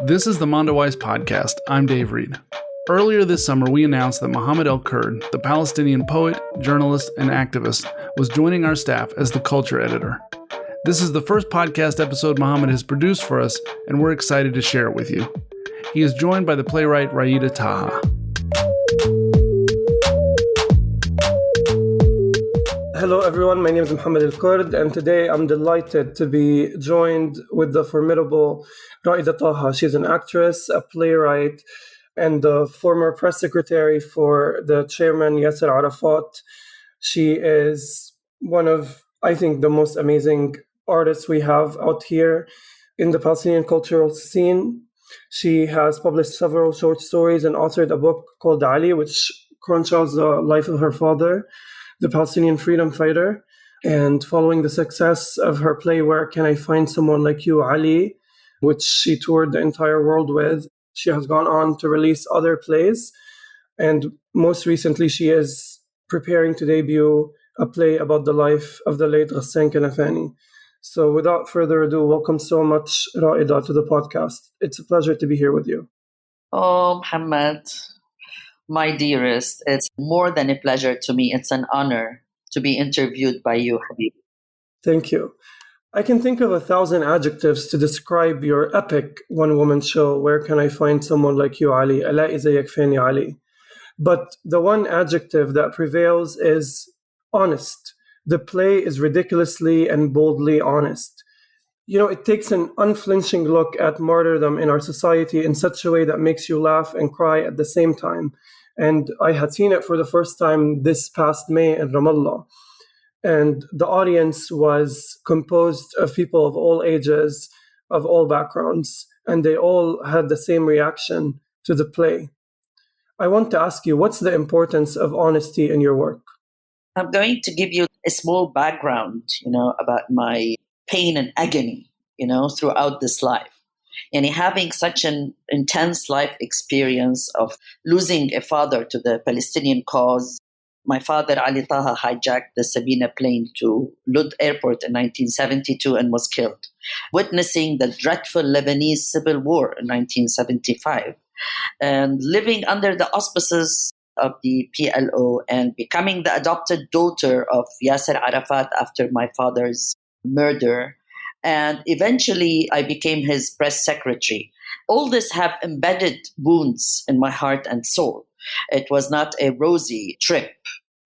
This is the Mondowise Podcast. I'm Dave Reed. Earlier this summer, we announced that Mohammed El-Kurd, the Palestinian poet, journalist, and activist, was joining our staff as the culture editor. This is the first podcast episode Mohammed has produced for us, and we're excited to share it with you. He is joined by the playwright Raeda Taha. Hello everyone, my name is Mohammed El-Kurd, and today I'm delighted to be joined with the formidable Raeda Taha. She's an actress, a playwright, and the former press secretary for the chairman Yasser Arafat. She is one of, I think, the most amazing artists we have out here in the Palestinian cultural scene. She has published several short stories and authored a book called Ali, which chronicles the life of her father, the Palestinian freedom fighter. And following the success of her play, Where Can I Find Someone Like You, Ali, which she toured the entire world with, she has gone on to release other plays. And most recently, she is preparing to debut a play about the life of the late Ghassan Kanafani. So without further ado, welcome so much, Raeda, to the podcast. It's a pleasure to be here with you. Oh, Mohammed, my dearest, it's more than a pleasure to me. It's an honor to be interviewed by you, Habib. Thank you. I can think of 1,000 adjectives to describe your epic one-woman show, Where Can I Find Someone Like You, Ali? ألاقي زيك فين يا Ali. But the one adjective that prevails is honest. The play is ridiculously and boldly honest. You know, it takes an unflinching look at martyrdom in our society in such a way that makes you laugh and cry at the same time. And I had seen it for the first time this past May in Ramallah. And the audience was composed of people of all ages, of all backgrounds, and they all had the same reaction to the play. I want to ask you, what's the importance of honesty in your work? I'm going to give you a small background, about my pain and agony, throughout this life. And having such an intense life experience of losing a father to the Palestinian cause. My father, Ali Taha, hijacked the Sabina plane to Lud Airport in 1972 and was killed. Witnessing the dreadful Lebanese civil war in 1975. And living under the auspices of the PLO and becoming the adopted daughter of Yasser Arafat after my father's murder. And eventually I became his press secretary. All this have embedded wounds in my heart and soul. It was not a rosy trip.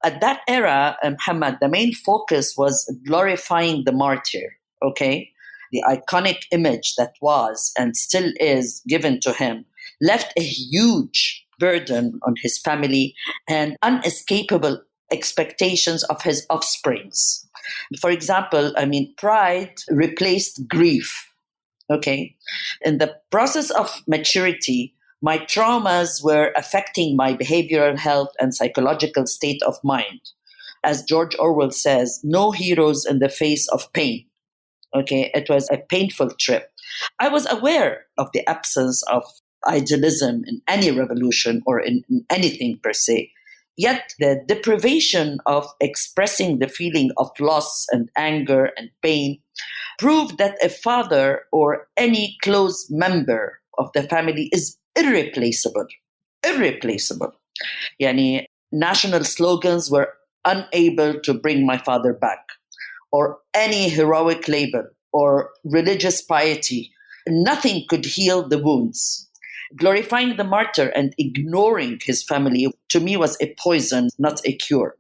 At that era, Muhammad, the main focus was glorifying the martyr, okay? The iconic image that was and still is given to him left a huge burden on his family and unescapable expectations of his offsprings. For example, pride replaced grief, okay? In the process of maturity, my traumas were affecting my behavioral health and psychological state of mind. As George Orwell says, no heroes in the face of pain. Okay, it was a painful trip. I was aware of the absence of idealism in any revolution or in anything per se. Yet the deprivation of expressing the feeling of loss and anger and pain proved that a father or any close member of the family is irreplaceable. National slogans were unable to bring my father back, or any heroic label or religious piety. Nothing could heal the wounds. Glorifying the martyr and ignoring his family, to me, was a poison, not a cure.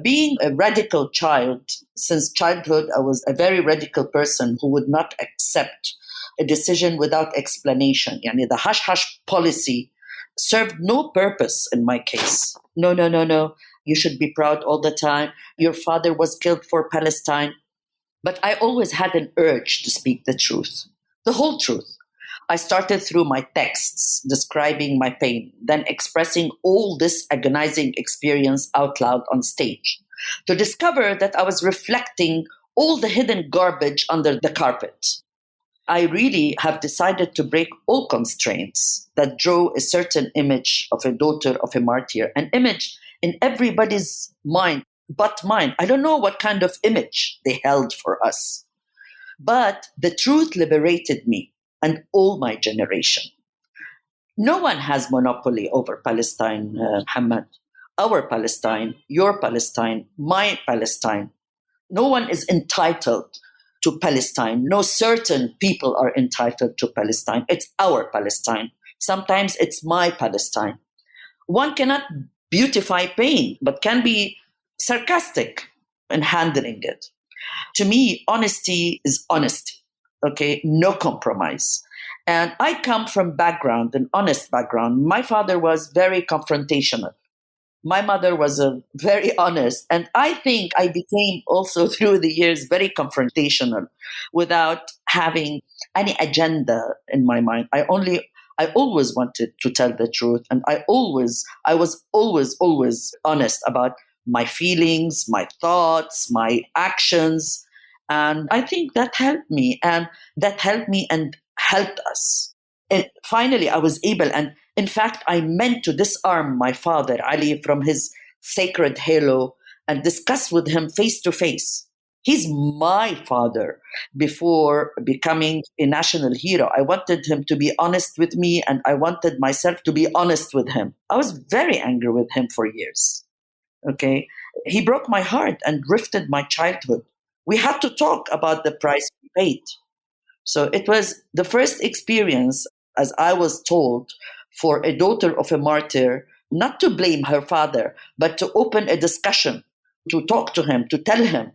Being a radical child, since childhood, I was a very radical person who would not accept a decision without explanation. The hush-hush policy served no purpose in my case. No. You should be proud all the time. Your father was killed for Palestine. But I always had an urge to speak the truth, the whole truth. I started through my texts describing my pain, then expressing all this agonizing experience out loud on stage, to discover that I was reflecting all the hidden garbage under the carpet. I really have decided to break all constraints that draw a certain image of a daughter of a martyr, an image in everybody's mind but mine. I don't know what kind of image they held for us. But the truth liberated me. and all my generation. No one has monopoly over Palestine, Muhammad. Our Palestine, your Palestine, my Palestine. No one is entitled to Palestine. No certain people are entitled to Palestine. It's our Palestine. Sometimes it's my Palestine. One cannot beautify pain, but can be sarcastic in handling it. To me, honesty is honesty, okay? No compromise. And I come from an honest background. My father was very confrontational. My mother was very honest. And I think I became also through the years very confrontational without having any agenda in my mind. I always wanted to tell the truth. And I was always honest about my feelings, my thoughts, my actions. And I think that helped me and helped us. And finally, I was able, and in fact, I meant to disarm my father, Ali, from his sacred halo and discuss with him face to face. He's my father before becoming a national hero. I wanted him to be honest with me, and I wanted myself to be honest with him. I was very angry with him for years. Okay. He broke my heart and rifted my childhood. We had to talk about the price we paid. So it was the first experience, as I was told, for a daughter of a martyr, not to blame her father, but to open a discussion, to talk to him, to tell him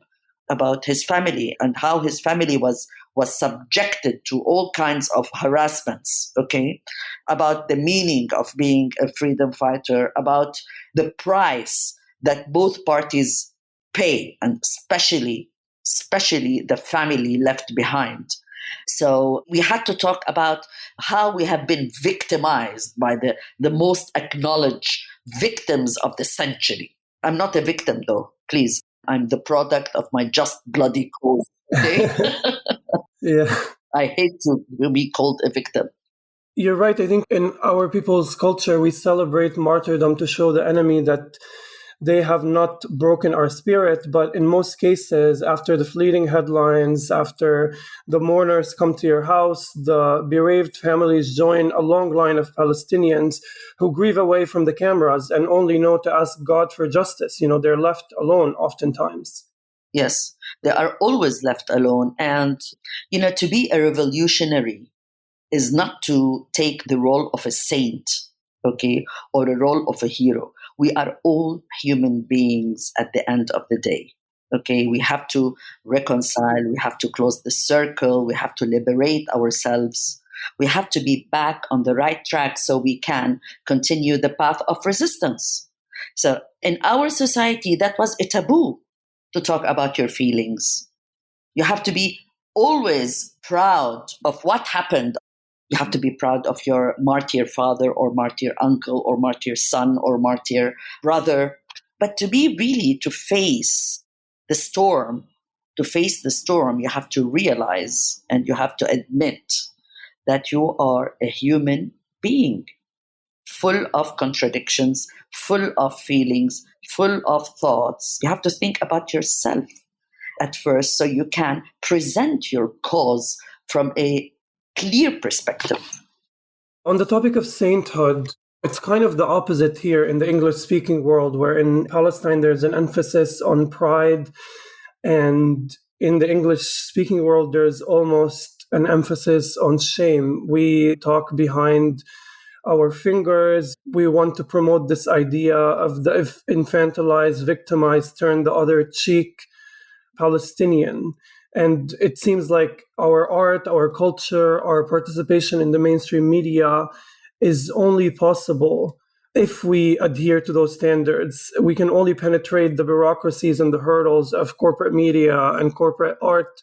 about his family and how his family was subjected to all kinds of harassments, okay? About the meaning of being a freedom fighter, about the price that both parties pay, and especially the family left behind. So we had to talk about how we have been victimized by the most acknowledged victims of the century. I'm not a victim, though, please. I'm the product of my just bloody cause. Okay? Yeah. I hate to be called a victim. You're right. I think in our people's culture, we celebrate martyrdom to show the enemy that they have not broken our spirit. But in most cases, after the fleeting headlines, after the mourners come to your house, the bereaved families join a long line of Palestinians who grieve away from the cameras and only know to ask God for justice. They're left alone oftentimes. Yes, they are always left alone. And, to be a revolutionary is not to take the role of a saint, okay, or the role of a hero. We are all human beings at the end of the day. Okay, we have to reconcile, we have to close the circle, we have to liberate ourselves. We have to be back on the right track so we can continue the path of resistance. So in our society, that was a taboo to talk about your feelings. You have to be always proud of what happened. You have to be proud of your martyr father or martyr uncle or martyr son or martyr brother. But to face the storm, you have to realize and you have to admit that you are a human being, full of contradictions, full of feelings, full of thoughts. You have to think about yourself at first so you can present your cause from a clear perspective. On the topic of sainthood, it's kind of the opposite here in the English-speaking world, where in Palestine there's an emphasis on pride, and in the English-speaking world there's almost an emphasis on shame. We talk behind our fingers. We want to promote this idea of the infantilized, victimized, turn the other cheek Palestinian. And it seems like our art, our culture, our participation in the mainstream media is only possible if we adhere to those standards. We can only penetrate the bureaucracies and the hurdles of corporate media and corporate art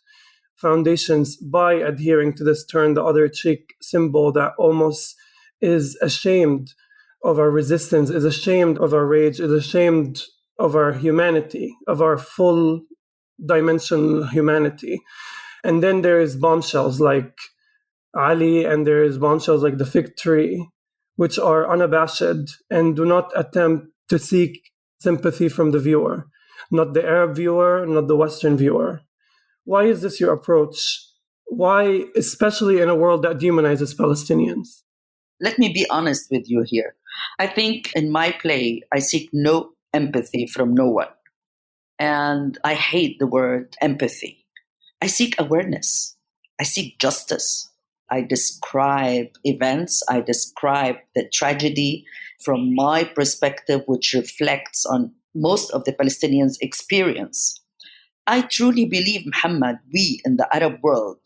foundations by adhering to this turn the other cheek symbol that almost is ashamed of our resistance, is ashamed of our rage, is ashamed of our humanity, of our full dimensional humanity. And then there is bombshells like Ali, and there is bombshells like the fig tree, which are unabashed and do not attempt to seek sympathy from the viewer, not the Arab viewer, not the Western viewer. Why is this your approach? Why, especially in a world that demonizes Palestinians? Let me be honest with you here. I think in my play, I seek no empathy from no one. And I hate the word empathy. I seek awareness. I seek justice. I describe events. I describe the tragedy from my perspective, which reflects on most of the Palestinians' experience. I truly believe, Muhammad, we in the Arab world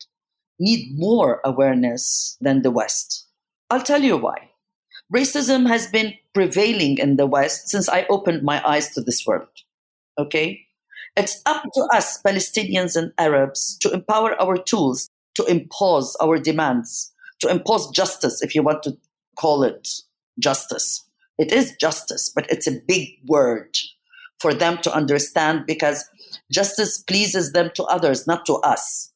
need more awareness than the West. I'll tell you why. Racism has been prevailing in the West since I opened my eyes to this world. Okay? It's up to us, Palestinians and Arabs, to empower our tools, to impose our demands, to impose justice, if you want to call it justice. It is justice, but it's a big word for them to understand because justice pleases them to others, not to us.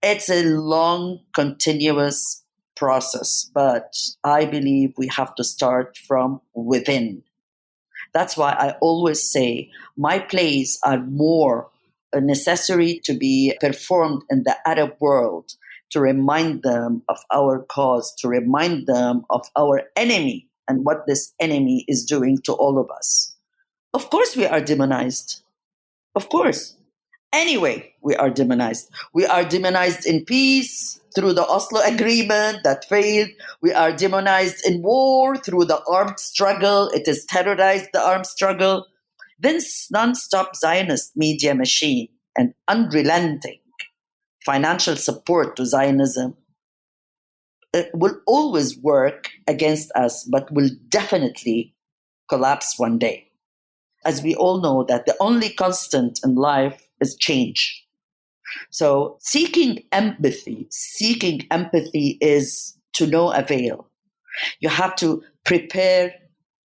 It's a long, continuous process, but I believe we have to start from within. That's why I always say my plays are more necessary to be performed in the Arab world to remind them of our cause, to remind them of our enemy and what this enemy is doing to all of us. Of course, we are demonized. Of course. Anyway, we are demonized. We are demonized in peace through the Oslo Agreement that failed. We are demonized in war through the armed struggle. It has terrorized the armed struggle. This non-stop Zionist media machine and unrelenting financial support to Zionism will always work against us, but will definitely collapse one day. As we all know that the only constant in life is change. So seeking empathy is to no avail. You have to prepare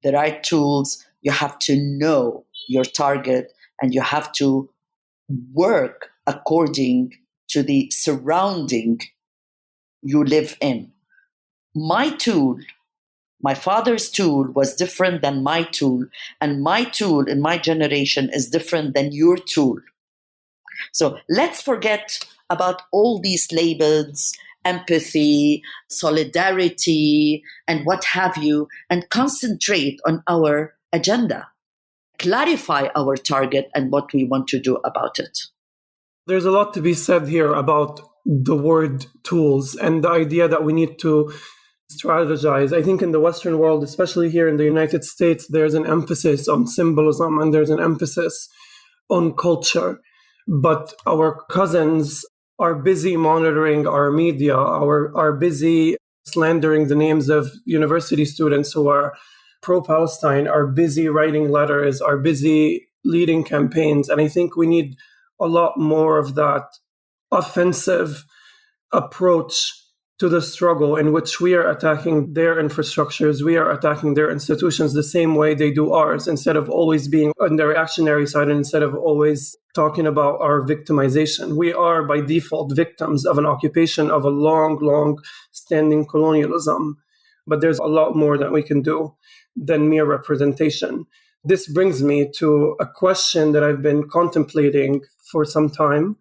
the right tools. You have to know your target and you have to work according to the surrounding you live in. My tool, my father's tool was different than my tool, and my tool in my generation is different than your tool. So let's forget about all these labels, empathy, solidarity, and what have you, and concentrate on our agenda. Clarify our target and what we want to do about it. There's a lot to be said here about the word tools and the idea that we need to strategize. I think in the Western world, especially here in the United States, there's an emphasis on symbolism and there's an emphasis on culture. But our cousins are busy monitoring our media, are busy slandering the names of university students who are pro-Palestine, are busy writing letters, are busy leading campaigns. And I think we need a lot more of that offensive approach to the struggle in which we are attacking their infrastructures, we are attacking their institutions the same way they do ours, instead of always being on the reactionary side and instead of always talking about our victimization. We are by default victims of an occupation of a long standing colonialism, but there's a lot more that we can do than mere representation. This brings me to a question that I've been contemplating for some time,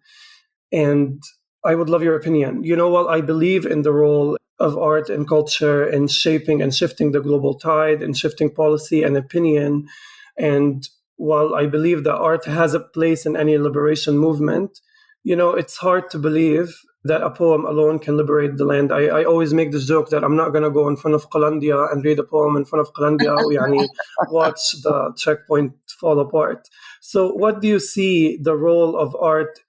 and I would love your opinion. While I believe in the role of art and culture in shaping and shifting the global tide and shifting policy and opinion, and while I believe that art has a place in any liberation movement, it's hard to believe that a poem alone can liberate the land. I always make this joke that I'm not going to go in front of Qalandia and read a poem in front of Qalandia, watch the checkpoint fall apart. So what do you see the role of art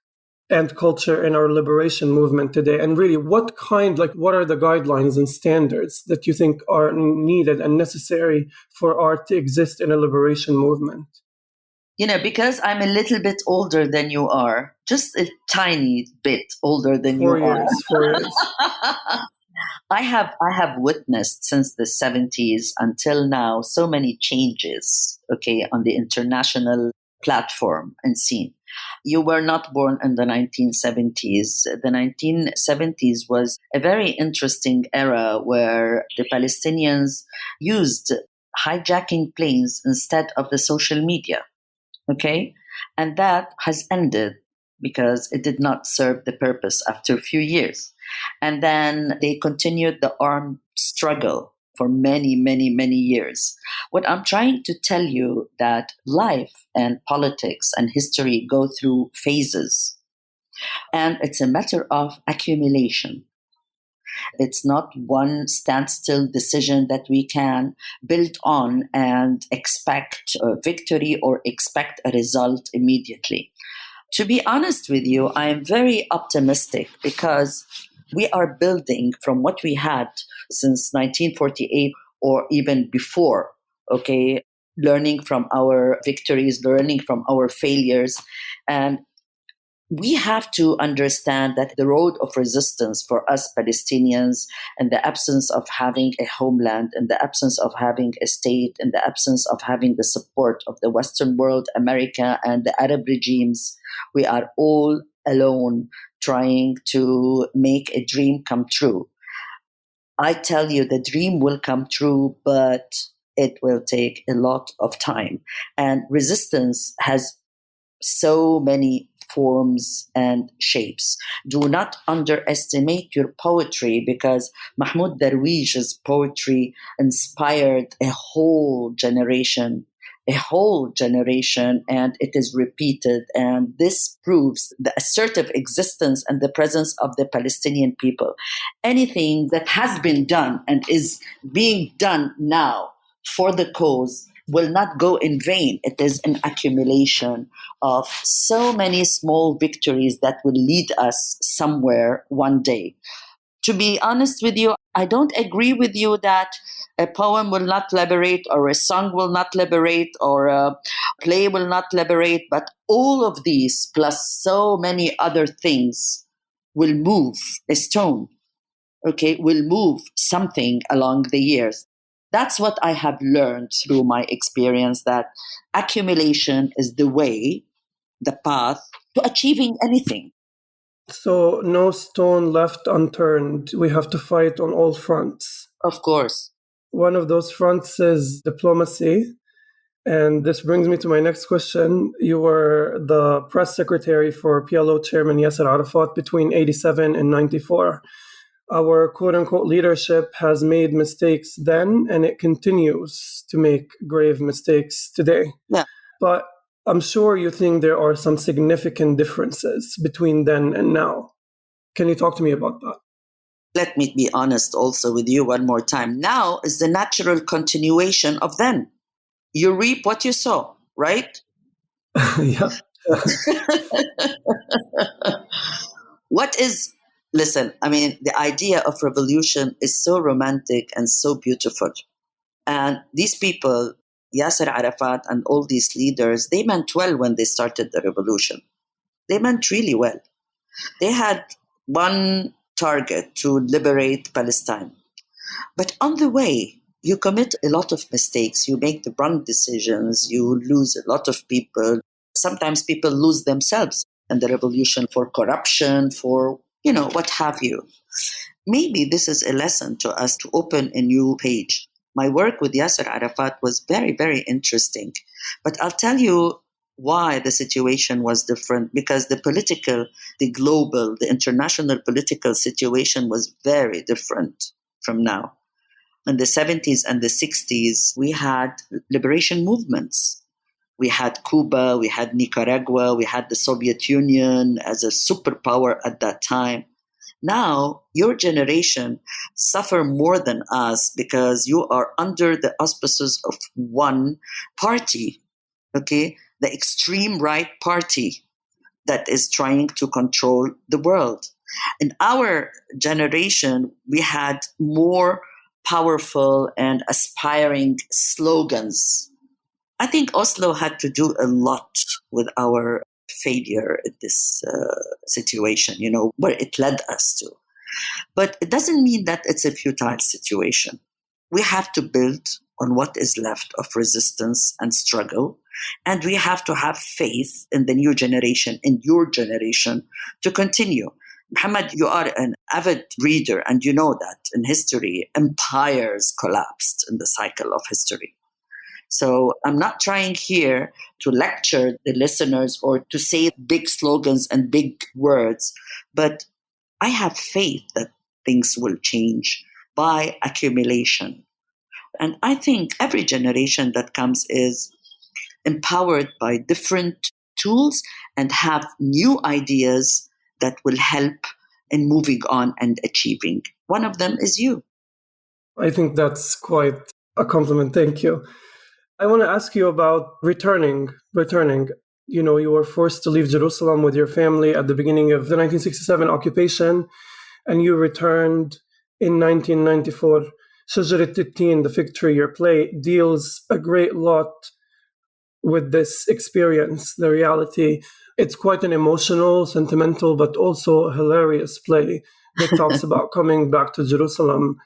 and culture in our liberation movement today? And really, what are the guidelines and standards that you think are needed and necessary for art to exist in a liberation movement? Because I'm a little bit older than you are, just a tiny bit older than 4 you years, 4 years. I have witnessed since the 70s until now so many changes, on the international platform and scene. You were not born in the 1970s. The 1970s was a very interesting era where the Palestinians used hijacking planes instead of the social media. And that has ended because it did not serve the purpose after a few years. And then they continued the armed struggle for many, many, many years. What I'm trying to tell you that life and politics and history go through phases, and it's a matter of accumulation. It's not one standstill decision that we can build on and expect a victory or expect a result immediately. To be honest with you, I am very optimistic because we are building from what we had since 1948 or even before, okay? Learning from our victories, learning from our failures. And we have to understand that the road of resistance for us Palestinians, and the absence of having a homeland, and the absence of having a state, and the absence of having the support of the Western world, America, and the Arab regimes, we are all alone trying to make a dream come true. I tell you, the dream will come true, but it will take a lot of time. And resistance has so many forms and shapes. Do not underestimate your poetry, because Mahmoud Darwish's poetry inspired a whole generation, and it is repeated. And this proves the assertive existence and the presence of the Palestinian people. Anything that has been done and is being done now for the cause will not go in vain. It is an accumulation of so many small victories that will lead us somewhere one day. To be honest with you, I don't agree with you that a poem will not liberate, or a song will not liberate, or a play will not liberate, but all of these, plus so many other things, will move a stone, okay, will move something along the years. That's what I have learned through my experience, that accumulation is the way, the path to achieving anything. So no stone left unturned. We have to fight on all fronts. Of course. One of those fronts is diplomacy. And this brings me to my next question. You were the press secretary for PLO chairman Yasser Arafat between 87 and 94. Our quote-unquote leadership has made mistakes then, and it continues to make grave mistakes today. Yeah. But I'm sure you think there are some significant differences between then and now. Can you talk to me about that? Let me be honest also with you one more time. Now is the natural continuation of then. You reap what you sow, right? Yeah. Listen, I mean, the idea of revolution is so romantic and so beautiful. And these people, Yasser Arafat and all these leaders, they meant well when they started the revolution. They meant really well. They had one target, to liberate Palestine. But on the way, you commit a lot of mistakes. You make the wrong decisions. You lose a lot of people. Sometimes people lose themselves in the revolution for corruption, for, what have you. Maybe this is a lesson to us to open a new page. My work with Yasser Arafat was very, very interesting. But I'll tell you why the situation was different, because the global, the international political situation was very different from now. In the 70s and the 60s, we had liberation movements. We had Cuba, we had Nicaragua, we had the Soviet Union as a superpower at that time. Now, your generation suffer more than us because you are under the auspices of one party, okay? The extreme right party that is trying to control the world. In our generation, we had more powerful and aspiring slogans. I think Oslo had to do a lot with our failure in this situation, where it led us to. But it doesn't mean that it's a futile situation. We have to build on what is left of resistance and struggle, and we have to have faith in the new generation, in your generation, to continue. Muhammad, you are an avid reader, and you know that in history, empires collapsed in the cycle of history. So I'm not trying here to lecture the listeners or to say big slogans and big words, but I have faith that things will change by accumulation. And I think every generation that comes is empowered by different tools and have new ideas that will help in moving on and achieving. One of them is you. I think that's quite a compliment. Thank you. I want to ask you about returning. You were forced to leave Jerusalem with your family at the beginning of the 1967 occupation, and you returned in 1994. Shajarat Tittin, the fig tree, your play, deals a great lot with this experience, the reality. It's quite an emotional, sentimental, but also hilarious play that talks about coming back to Jerusalem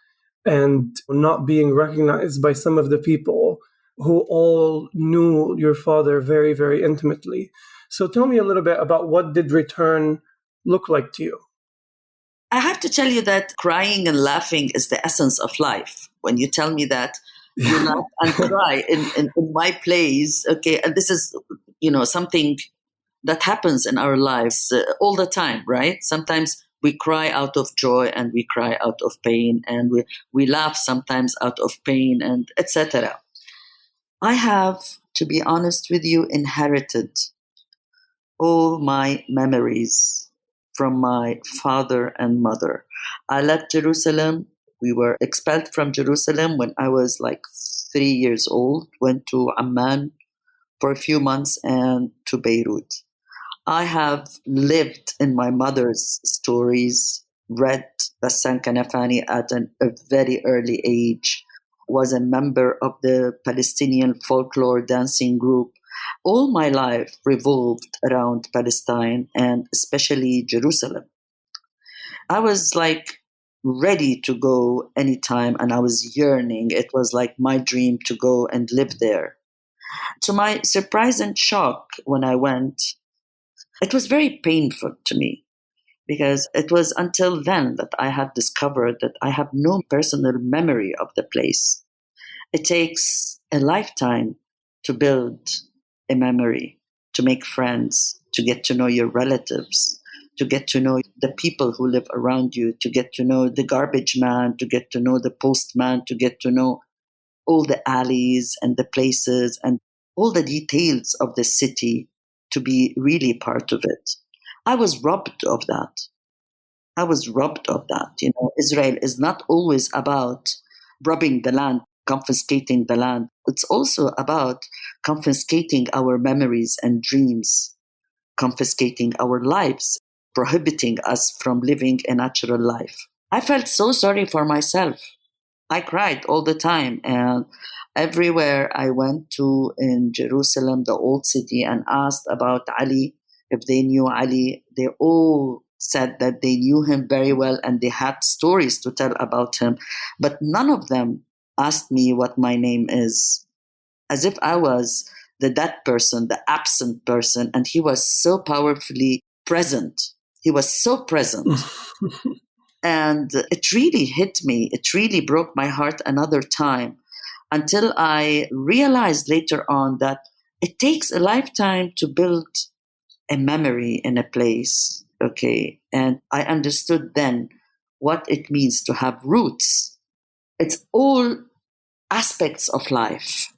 and not being recognized by some of the people who all knew your father very, very intimately. So tell me a little bit about what did return look like to you? I have to tell you that crying and laughing is the essence of life. When you tell me that you laugh and cry in my plays, okay, and this is, something that happens in our lives all the time, right? Sometimes we cry out of joy and we cry out of pain, and we laugh sometimes out of pain, and etc. I have, to be honest with you, inherited all my memories from my father and mother. I left Jerusalem. We were expelled from Jerusalem when I was like 3 years old, went to Amman for a few months and to Beirut. I have lived in my mother's stories, read Ghassan Kanafani at a very early age, was a member of the Palestinian folklore dancing group. All my life revolved around Palestine and especially Jerusalem. I was like ready to go anytime and I was yearning. It was like my dream to go and live there. To my surprise and shock when I went, it was very painful to me because it was until then that I had discovered that I have no personal memory of the place. It takes a lifetime to build a memory, to make friends, to get to know your relatives, to get to know the people who live around you, to get to know the garbage man, to get to know the postman, to get to know all the alleys and the places and all the details of the city, to be really part of it. I was robbed of that. Israel is not always about robbing the land, confiscating the land. It's also about confiscating our memories and dreams, confiscating our lives, prohibiting us from living a natural life. I felt so sorry for myself. I cried all the time, and everywhere I went to in Jerusalem, the old city, and asked about Ali, if they knew Ali, they all said that they knew him very well and they had stories to tell about him. But none of them asked me what my name is, as if I was the dead person, the absent person, and he was so powerfully present. He was so present. And it really hit me. It really broke my heart another time until I realized later on that it takes a lifetime to build a memory in a place. Okay. And I understood then what it means to have roots. It's all aspects of life.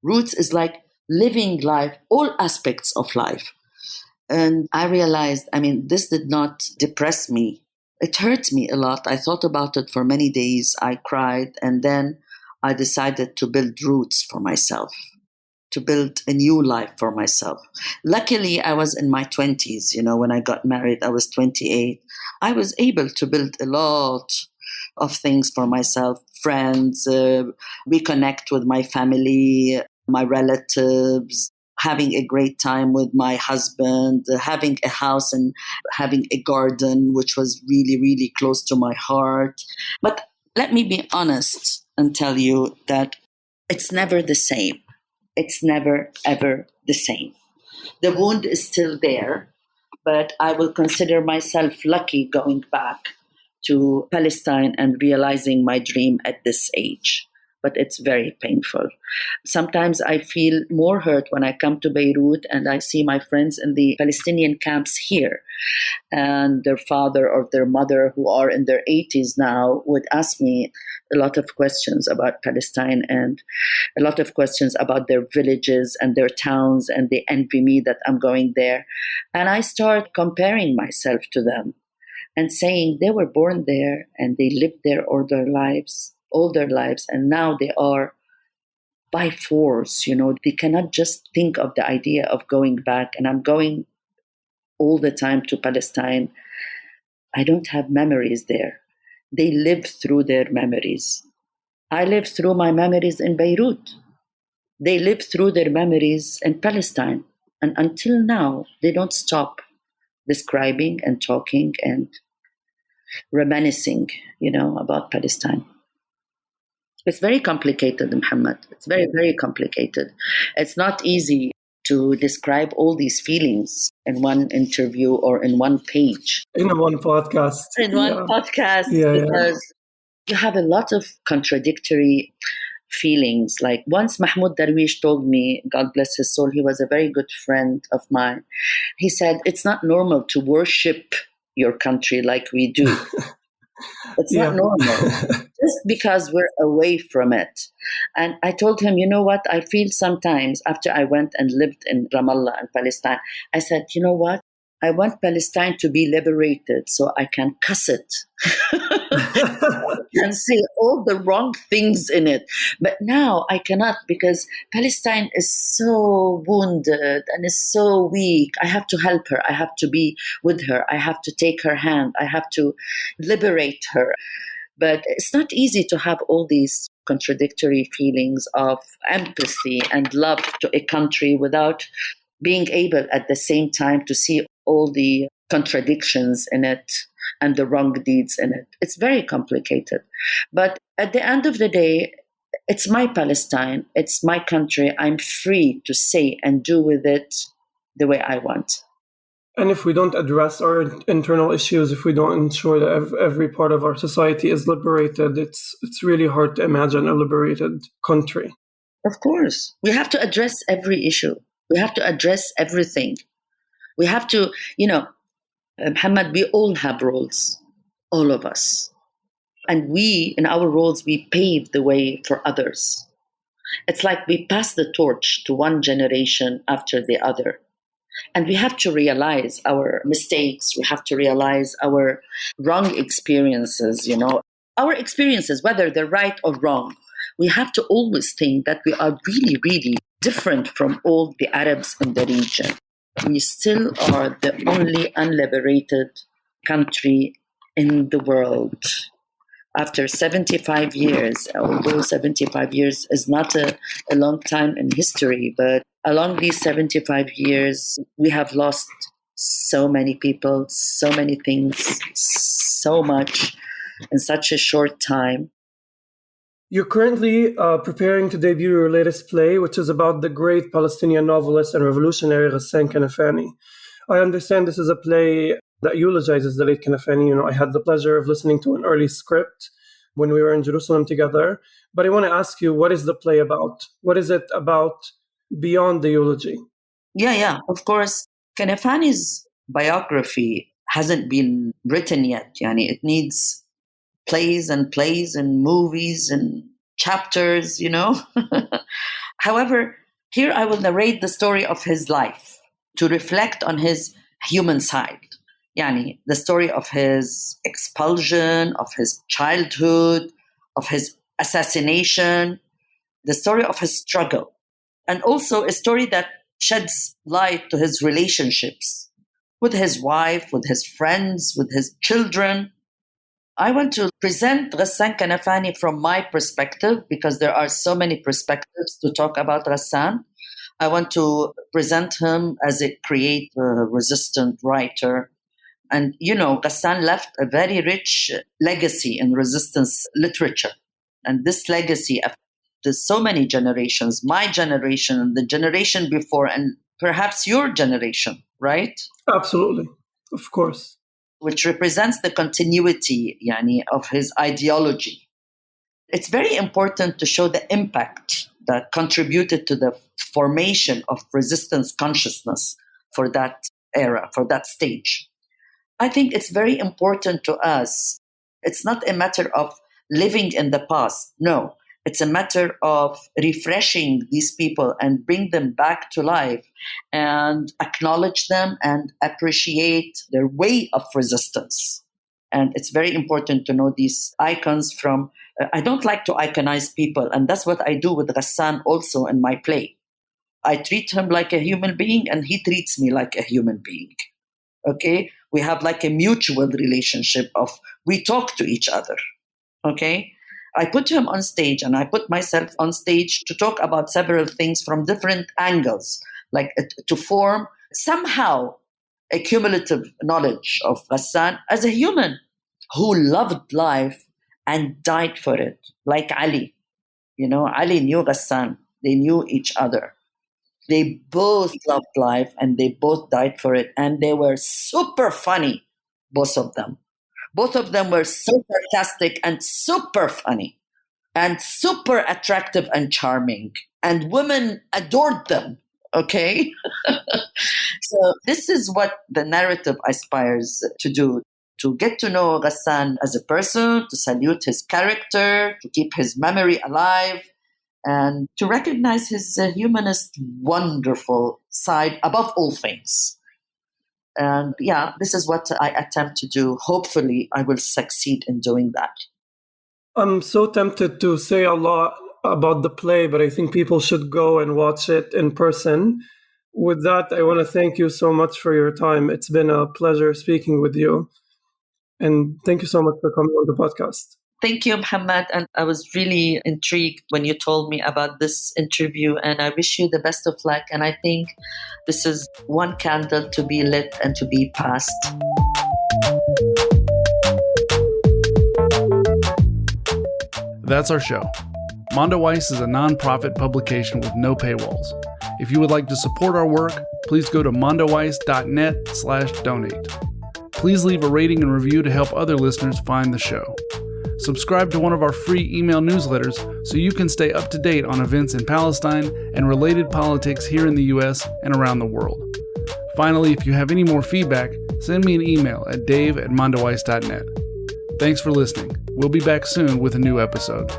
Roots is like living life, all aspects of life. And I realized, this did not depress me. It hurt me a lot. I thought about it for many days. I cried. And then I decided to build roots for myself, to build a new life for myself. Luckily, I was in my 20s. When I got married, I was 28. I was able to build a lot of things for myself, friends, reconnect with my family, my relatives, having a great time with my husband, having a house and having a garden, which was really, really close to my heart. But let me be honest and tell you that it's never the same. It's never, ever the same. The wound is still there, but I will consider myself lucky going back to Palestine and realizing my dream at this age. but it's very painful. Sometimes I feel more hurt when I come to Beirut and I see my friends in the Palestinian camps here, and their father or their mother, who are in their 80s now, would ask me a lot of questions about Palestine and a lot of questions about their villages and their towns, and they envy me that I'm going there. And I start comparing myself to them and saying they were born there and they lived there all their lives, and now they are by force, they cannot just think of the idea of going back. And I'm going all the time to Palestine. I don't have memories there. They live through their memories. I live through my memories in Beirut. They live through their memories in Palestine. And until now, they don't stop describing and talking and reminiscing, about Palestine. It's very complicated, Muhammad. It's very, very complicated. It's not easy to describe all these feelings in one interview or in one page. In one podcast. Because you have a lot of contradictory feelings. Like once Mahmoud Darwish told me, God bless his soul, he was a very good friend of mine. He said, it's not normal to worship your country like we do. It's not normal, just because we're away from it. And I told him, you know what, I feel sometimes after I went and lived in Ramallah and Palestine, I said, you know what, I want Palestine to be liberated so I can cuss it and say all the wrong things in it. But now I cannot, because Palestine is so wounded and is so weak. I have to help her. I have to be with her. I have to take her hand. I have to liberate her. But it's not easy to have all these contradictory feelings of empathy and love to a country without being able at the same time to see all the contradictions in it and the wrong deeds in it. It's very complicated. But at the end of the day, it's my Palestine. It's my country. I'm free to say and do with it the way I want. And if we don't address our internal issues, if we don't ensure that every part of our society is liberated, it's really hard to imagine a liberated country. Of course. We have to address every issue. We have to address everything. We have to, Muhammad, we all have roles, all of us. And we, in our roles, we pave the way for others. It's like we pass the torch to one generation after the other. And we have to realize our mistakes. We have to realize our wrong experiences, our experiences, whether they're right or wrong. We have to always think that we are really, really different from all the Arabs in the region. We still are the only unliberated country in the world. After 75 years, although 75 years is not a long time in history, but along these 75 years, we have lost so many people, so many things, so much in such a short time. You're currently preparing to debut your latest play, which is about the great Palestinian novelist and revolutionary Ghassan Kanafani. I understand this is a play that eulogizes the late Kanafani. I had the pleasure of listening to an early script when we were in Jerusalem together. But I want to ask you, what is the play about? What is it about beyond the eulogy? Yeah, of course. Kanafani's biography hasn't been written yet. It needs plays and movies and chapters, However, here I will narrate the story of his life to reflect on his human side. The story of his expulsion, of his childhood, of his assassination, the story of his struggle, and also a story that sheds light to his relationships with his wife, with his friends, with his children. I want to present Ghassan Kanafani from my perspective because there are so many perspectives to talk about Ghassan. I want to present him as a creative, resistant writer. And, Ghassan left a very rich legacy in resistance literature. And this legacy affected so many generations, my generation, the generation before, and perhaps your generation, right? Absolutely, of course. Which represents the continuity of his ideology. It's very important to show the impact that contributed to the formation of resistance consciousness for that era, for that stage. I think it's very important to us. It's not a matter of living in the past. No, it's a matter of refreshing these people and bring them back to life and acknowledge them and appreciate their way of resistance. And it's very important to know these icons from, I don't like to iconize people. And that's what I do with Ghassan also in my play. I treat him like a human being and he treats me like a human being. Okay? We have like a mutual relationship of we talk to each other. Okay? I put him on stage and I put myself on stage to talk about several things from different angles, like to form somehow a cumulative knowledge of Ghassan as a human who loved life and died for it, like Ali. You know, Ali knew Ghassan. They knew each other. They both loved life and they both died for it. And they were super funny, both of them. Both of them were so sarcastic and super funny and super attractive and charming. And women adored them, okay? So this is what the narrative aspires to do, to get to know Ghassan as a person, to salute his character, to keep his memory alive, and to recognize his humanist, wonderful side above all things. And yeah, this is what I attempt to do. Hopefully, I will succeed in doing that. I'm so tempted to say a lot about the play, but I think people should go and watch it in person. With that, I want to thank you so much for your time. It's been a pleasure speaking with you. And thank you so much for coming on the podcast. Thank you, Mohammed. And I was really intrigued when you told me about this interview. And I wish you the best of luck. And I think this is one candle to be lit and to be passed. That's our show. Mondoweiss is a nonprofit publication with no paywalls. If you would like to support our work, please go to mondoweiss.net/donate. Please leave a rating and review to help other listeners find the show. Subscribe to one of our free email newsletters so you can stay up to date on events in Palestine and related politics here in the US and around the world. Finally, if you have any more feedback, send me an email at dave@mondoweiss.net. Thanks for listening. We'll be back soon with a new episode.